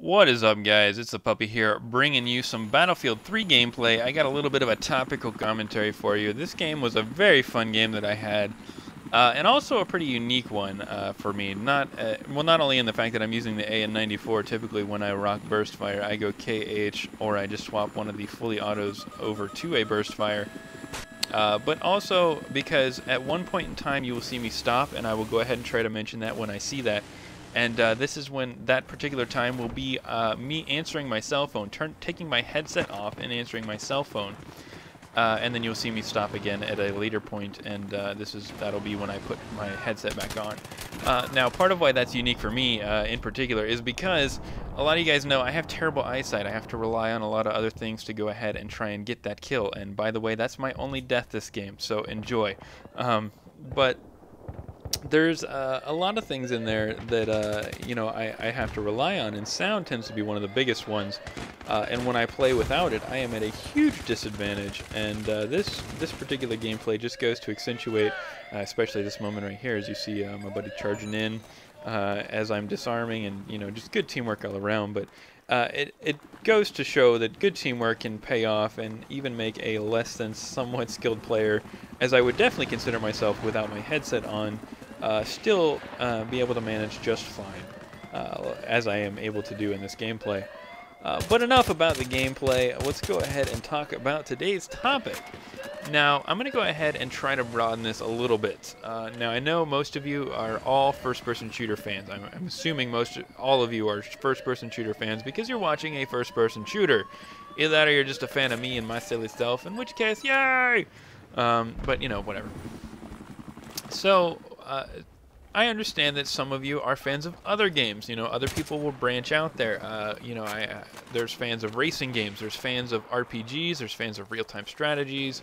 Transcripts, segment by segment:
What is up, guys? It's the Puppy here, bringing you some Battlefield 3 gameplay. I got a little bit of a topical commentary for you. This game was a very fun game that I had, and also a pretty unique one for me. Not only in the fact that I'm using the AN94. Typically, when I rock burst fire, I go KH, or I just swap one of the fully autos over to a burst fire. But also because at one point in time you will see me stop, and I will go ahead and try to mention that when I see that. And this is when that particular time will be me answering my cell phone, taking my headset off and answering my cell phone. And then you'll see me stop again at a later point, and that'll be when I put my headset back on. Now, part of why that's unique for me in particular is because a lot of you guys know I have terrible eyesight. I have to rely on a lot of other things to go ahead and try and get that kill. And by the way, that's my only death this game, so enjoy. But there's a lot of things in there that I have to rely on, and sound tends to be one of the biggest ones. And when I play without it, I am at a huge disadvantage. And this particular gameplay just goes to accentuate, especially this moment right here, as you see my buddy charging in as I'm disarming, and just good teamwork all around. But it goes to show that good teamwork can pay off and even make a less than somewhat skilled player, as I would definitely consider myself without my headset on, still be able to manage just fine, as I am able to do in this gameplay. But enough about the gameplay. Let's go ahead and talk about today's topic. Now, I'm going to go ahead and try to broaden this a little bit. Now, I know most of you are all first-person shooter fans. I'm assuming all of you are first-person shooter fans because you're watching a first-person shooter. Either that or you're just a fan of me and my silly self, in which case, yay! But, whatever. So, I understand that some of you are fans of other games. Other people will branch out there. There's fans of racing games. There's fans of RPGs. There's fans of real-time strategies,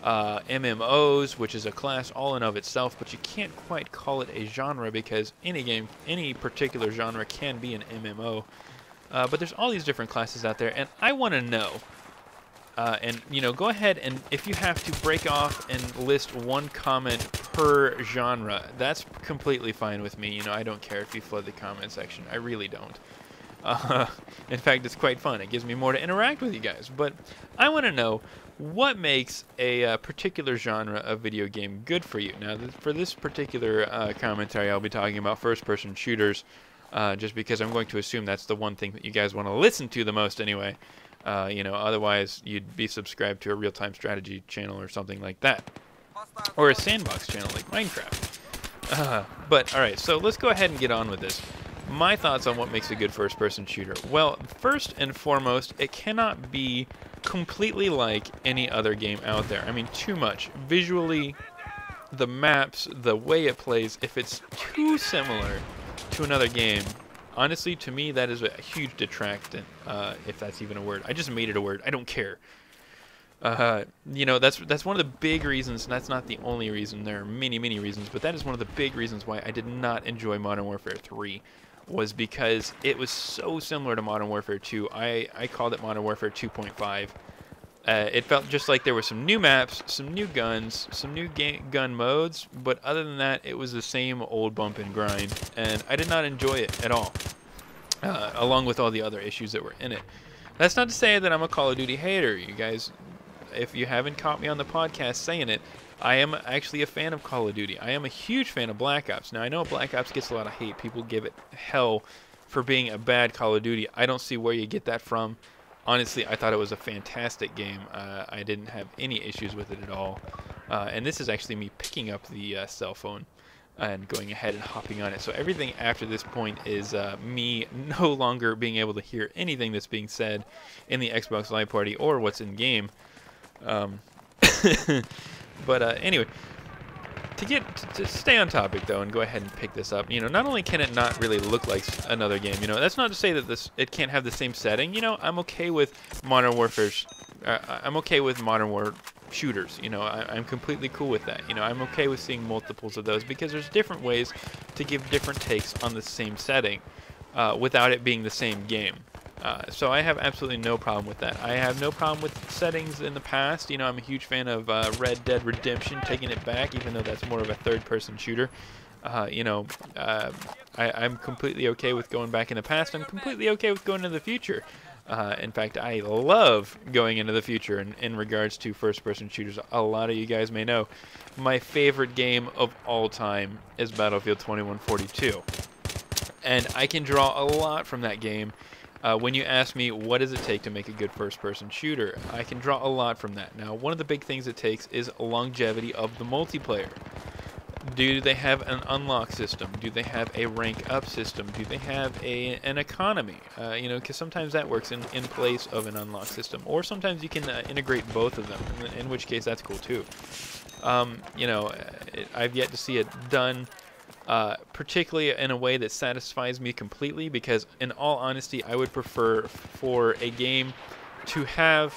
MMOs, which is a class all in of itself, but you can't quite call it a genre because any particular genre can be an MMO. But there's all these different classes out there, and I want to know. Go ahead, and if you have to break off and list one comment per genre, that's completely fine with me. I don't care if you flood the comment section. I really don't. In fact, it's quite fun. It gives me more to interact with you guys. But I want to know what makes a particular genre of video game good for you. Now, for this particular commentary, I'll be talking about first-person shooters, just because I'm going to assume that's the one thing that you guys want to listen to the most anyway. Otherwise you'd be subscribed to a real-time strategy channel or something like that, or a sandbox channel like Minecraft. But alright, so let's go ahead and get on with this. My thoughts on what makes a good first-person shooter. Well, first and foremost, it cannot be completely like any other game out there. I mean, too much. Visually, the maps, the way it plays, if it's too similar to another game, honestly, to me, that is a huge detractant, if that's even a word. I just made it a word. I don't care. That's one of the big reasons, and that's not the only reason. There are many, many reasons, but that is one of the big reasons why I did not enjoy Modern Warfare 3, was because it was so similar to Modern Warfare 2. I called it Modern Warfare 2.5. It felt just like there were some new maps, some new guns, some new gun modes, but other than that, it was the same old bump and grind, and I did not enjoy it at all, along with all the other issues that were in it. That's not to say that I'm a Call of Duty hater. You guys, if you haven't caught me on the podcast saying it, I am actually a fan of Call of Duty. I am a huge fan of Black Ops. Now, I know Black Ops gets a lot of hate. People give it hell for being a bad Call of Duty. I don't see where you get that from. Honestly, I thought it was a fantastic game. I didn't have any issues with it at all. And this is actually me picking up the cell phone and going ahead and hopping on it. So everything after this point is me no longer being able to hear anything that's being said in the Xbox Live Party or what's in game. But anyway, to stay on topic though, and go ahead and pick this up. Not only can it not really look like another game. That's not to say that it can't have the same setting. I'm okay with Modern Warfare. I'm okay with Modern War shooters. I'm completely cool with that. I'm okay with seeing multiples of those because there's different ways to give different takes on the same setting, without it being the same game. So I have absolutely no problem with that. I have no problem with settings in the past. I'm a huge fan of Red Dead Redemption, taking it back, even though that's more of a third-person shooter. You know, I'm completely okay with going back in the past. I'm completely okay with going into the future. In fact, I love going into the future in regards to first-person shooters. A lot of you guys may know my favorite game of all time is Battlefield 2142. And I can draw a lot from that game. When you ask me what does it take to make a good first-person shooter, I can draw a lot from that. Now, one of the big things it takes is longevity of the multiplayer. Do they have an unlock system? Do they have a rank up system? Do they have an economy? You know, because sometimes that works in place of an unlock system. Or sometimes you can integrate both of them, in which case that's cool too. You know, I've yet to see it done particularly in a way that satisfies me completely, because in all honesty, I would prefer for a game to have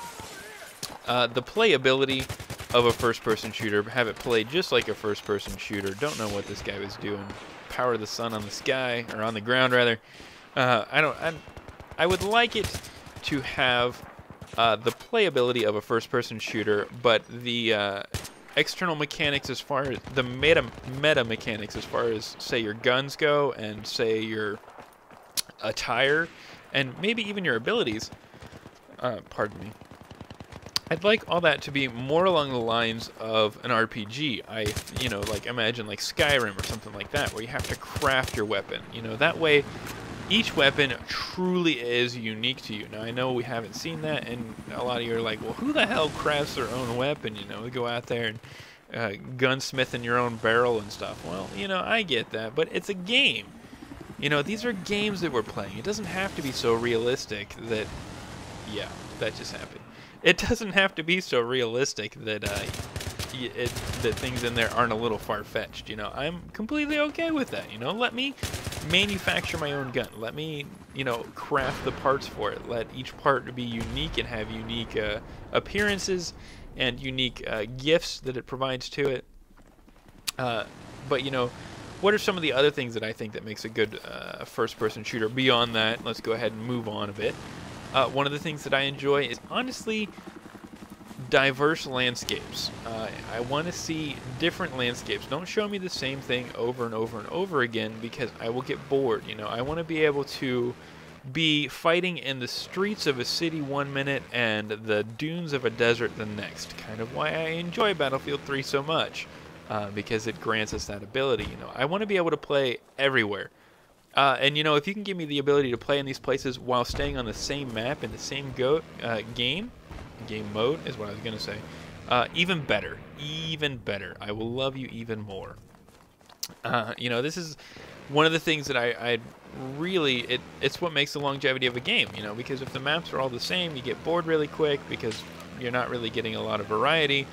the playability of a first-person shooter, have it play just like a first-person shooter. Don't know what this guy was doing. Power the sun on the sky, or on the ground rather. I would like it to have the playability of a first-person shooter, but the external mechanics, as far as the meta mechanics, as far as say your guns go, and say your attire, and maybe even your abilities. Pardon me. I'd like all that to be more along the lines of an RPG. You know, like imagine like Skyrim or something like that, where you have to craft your weapon. You know, that way each weapon truly is unique to you. Now, I know we haven't seen that, and a lot of you are like, well, who the hell crafts their own weapon? You know, we go out there and gunsmith in your own barrel and stuff. Well, you know, I get that, but it's a game. You know, these are games that we're playing. It doesn't have to be so realistic that... Yeah, that just happened. It doesn't have to be so realistic that that things in there aren't a little far-fetched. You know, I'm completely okay with that. You know, let me manufacture my own gun. Let me, you know, craft the parts for it. Let each part be unique and have unique appearances and unique gifts that it provides to it. But you know, what are some of the other things that I think that makes a good first-person shooter? Beyond that, let's go ahead and move on a bit. One of the things that I enjoy is, honestly, diverse landscapes. I want to see different landscapes. Don't show me the same thing over and over and over again, because I will get bored. You know, I want to be able to be fighting in the streets of a city 1 minute and the dunes of a desert the next. Kind of why I enjoy Battlefield 3 so much, because it grants us that ability. You know, I want to be able to play everywhere. And you know, if you can give me the ability to play in these places while staying on the same map in the same game mode is what I was gonna say, even better, even better. I will love you even more. You know, this is one of the things that I really, it's what makes the longevity of a game. You know, because if the maps are all the same, you get bored really quick because you're not really getting a lot of variety,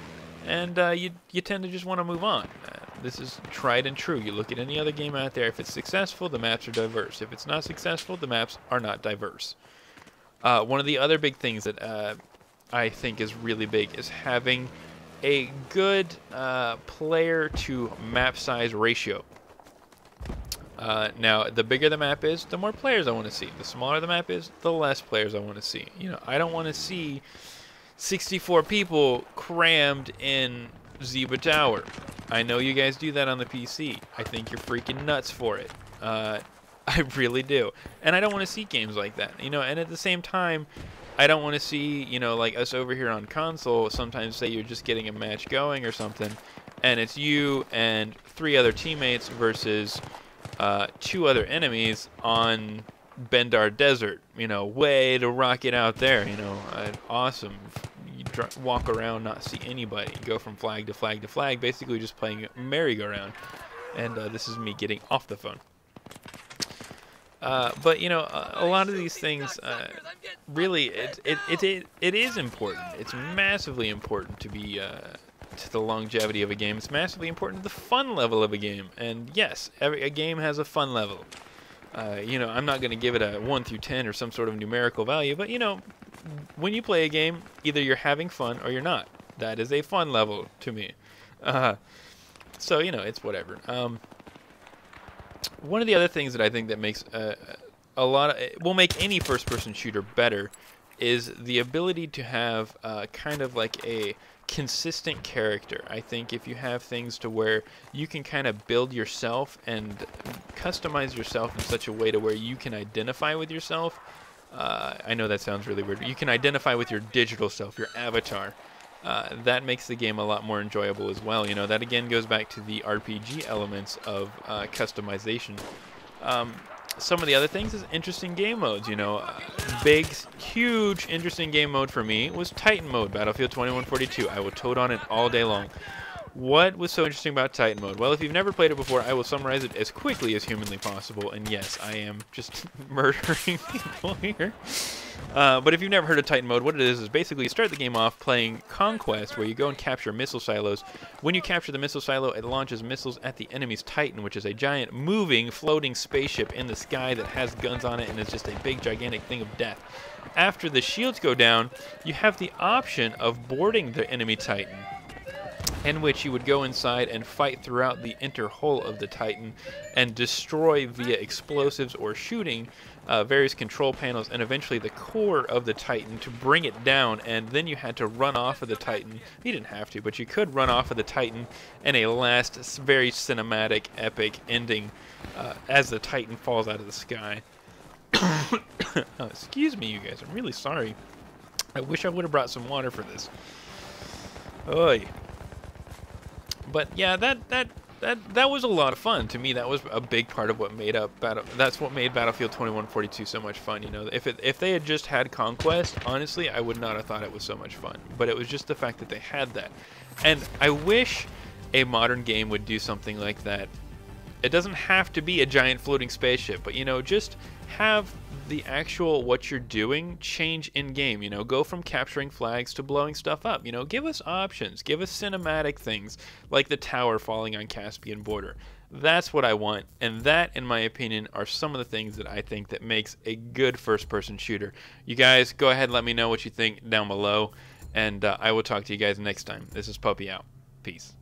and you tend to just want to move on. This is tried and true. You look at any other game out there, if it's successful, the maps are diverse. If it's not successful, the maps are not diverse. One of the other big things that I think is really big is having a good player to map size ratio. Now, the bigger the map is, the more players I want to see. The smaller the map is, the less players I want to see. You know, I don't want to see 64 people crammed in Zeba Tower. I know you guys do that on the PC. I think you're freaking nuts for it. I really do. And I don't want to see games like that. You know, and at the same time, I don't want to see, you know, like us over here on console, sometimes say you're just getting a match going or something, and it's you and 3 other teammates versus 2 other enemies on Bendar Desert. You know, way to rock it out there, you know, awesome. You walk around, not see anybody. You go from flag to flag to flag, basically just playing merry-go-round. And this is me getting off the phone. But you know, a lot of these things, really, it is important. It's massively important to be to the longevity of a game. It's massively important to the fun level of a game. And yes, a game has a fun level. You know, I'm not going to give it a 1 through 10 or some sort of numerical value, but you know, when you play a game, either you're having fun or you're not. That is a fun level to me. So, you know, it's whatever. One of the other things that I think that makes will make any first-person shooter better is the ability to have kind of like a consistent character. I think if you have things to where you can kind of build yourself and customize yourself in such a way to where you can identify with yourself, I know that sounds really weird, but you can identify with your digital self, your avatar. That makes the game a lot more enjoyable as well. You know, that again goes back to the RPG elements of customization. Some of the other things is interesting game modes. You know, big, huge, interesting game mode for me was Titan mode, Battlefield 2142. I will toad on it all day long. What was so interesting about Titan mode? Well, if you've never played it before, I will summarize it as quickly as humanly possible. And yes, I am just murdering people here. But if you've never heard of Titan mode, what it is basically you start the game off playing Conquest, where you go and capture missile silos. When you capture the missile silo, it launches missiles at the enemy's Titan, which is a giant moving, floating spaceship in the sky that has guns on it and is just a big, gigantic thing of death. After the shields go down, you have the option of boarding the enemy Titan, in which you would go inside and fight throughout the inner hull of the Titan and destroy via explosives or shooting various control panels and eventually the core of the Titan to bring it down. And then you had to run off of the Titan. You didn't have to, but you could run off of the Titan in a last very cinematic, epic ending as the Titan falls out of the sky. Oh, excuse me, you guys. I'm really sorry. I wish I would have brought some water for this. Oy. But yeah, that was a lot of fun. To me, that was a big part of what made up that's what made Battlefield 2142 so much fun. You know, if they had just had Conquest, honestly, I would not have thought it was so much fun. But it was just the fact that they had that. And I wish a modern game would do something like that. It doesn't have to be a giant floating spaceship, but you know, just have the actual what you're doing change in game. You know, go from capturing flags to blowing stuff up. You know, give us options, give us cinematic things like the tower falling on Caspian border. That's what I want, and that, in my opinion, are some of the things that I think that makes a good first-person shooter. You guys, go ahead and let me know what you think down below, and I will talk to you guys next time. This is Puppy out. Peace.